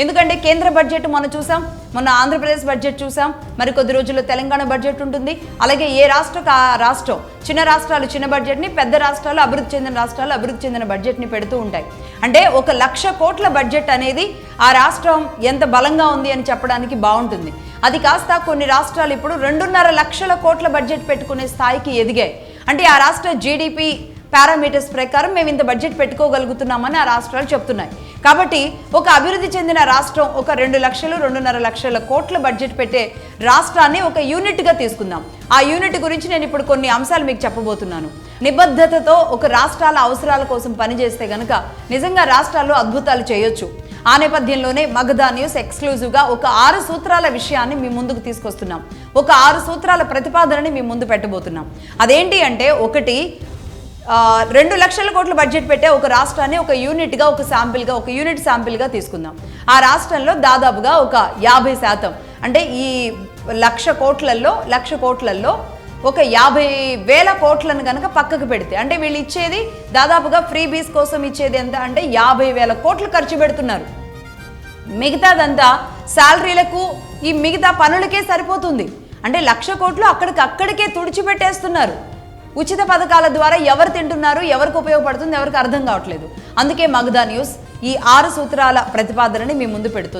ఎందుకంటే కేంద్ర బడ్జెట్ మనం చూసాం, మొన్న ఆంధ్రప్రదేశ్ బడ్జెట్ చూసాం, మరి కొద్ది రోజుల్లో తెలంగాణ బడ్జెట్ ఉంటుంది. అలాగే ఏ రాష్ట్రం రాష్ట్రం, చిన్న రాష్ట్రాలు చిన్న బడ్జెట్ని, పెద్ద రాష్ట్రాలు అభివృద్ధి చెందిన రాష్ట్రాలు అభివృద్ధి చెందిన బడ్జెట్ని పెడుతూ ఉంటాయి. అంటే 1,00,000 కోట్ల బడ్జెట్ అనేది ఆ రాష్ట్రం ఎంత బలంగా ఉంది అని చెప్పడానికి బాగుంటుంది. అది కాస్త కొన్ని రాష్ట్రాలు ఇప్పుడు 2.5 లక్షల కోట్ల బడ్జెట్ పెట్టుకునే స్థాయికి ఎదిగాయి. అంటే ఆ రాష్ట్ర జీడిపి పారామీటర్స్ ప్రకారం మేము ఇంత బడ్జెట్ పెట్టుకోగలుగుతున్నామని ఆ రాష్ట్రాలు చెప్తున్నాయి. కాబట్టి ఒక అభివృద్ధి చెందిన రాష్ట్రం ఒక 2 లక్షలు 2.5 లక్షల కోట్ల బడ్జెట్ పెట్టే రాష్ట్రాన్ని ఒక యూనిట్గా తీసుకుందాం. ఆ యూనిట్ గురించి నేను ఇప్పుడు కొన్ని అంశాలు మీకు చెప్పబోతున్నాను. నిబద్ధతతో ఒక రాష్ట్రాల అవసరాల కోసం పనిచేస్తే గనక నిజంగా రాష్ట్రాల్లో అద్భుతాలు చేయొచ్చు. ఆ నేపథ్యంలోనే మగధా న్యూస్ ఎక్స్క్లూజివ్గా ఒక 6 సూత్రాల విషయాన్ని మీ ముందుకు తీసుకొస్తున్నాం. ఒక 6 సూత్రాల ప్రతిపాదనని మీ ముందు పెట్టబోతున్నాం. అదేంటి అంటే, ఒకటి, 2 లక్షల కోట్ల బడ్జెట్ పెట్టే ఒక రాష్ట్రాన్ని ఒక యూనిట్గా, ఒక శాంపిల్గా, ఒక యూనిట్ శాంపిల్గా తీసుకుందాం. ఆ రాష్ట్రంలో దాదాపుగా ఒక 50% అంటే ఈ 1,00,000 కోట్లలో ఒక 50,000 కోట్లను కనుక పక్కకు పెడితే, అంటే వీళ్ళు ఇచ్చేది దాదాపుగా ఫ్రీ బీస్ కోసం ఇచ్చేది ఎంత అంటే 50,000 కోట్లు ఖర్చు పెడుతున్నారు. మిగతాదంతా శాలరీలకు, ఈ మిగతా పనులకే సరిపోతుంది. అంటే 1,00,000 కోట్లు అక్కడికే తుడిచిపెట్టేస్తున్నారు. ఉచిత పథకాల ద్వారా ఎవరు తింటున్నారు, ఎవరికి ఉపయోగపడుతుంది, ఎవరికి అర్థం కావట్లేదు. అందుకే మగధా న్యూస్ ఈ 6 సూత్రాల ప్రతిపాదనని మీ ముందు పెడుతుంది.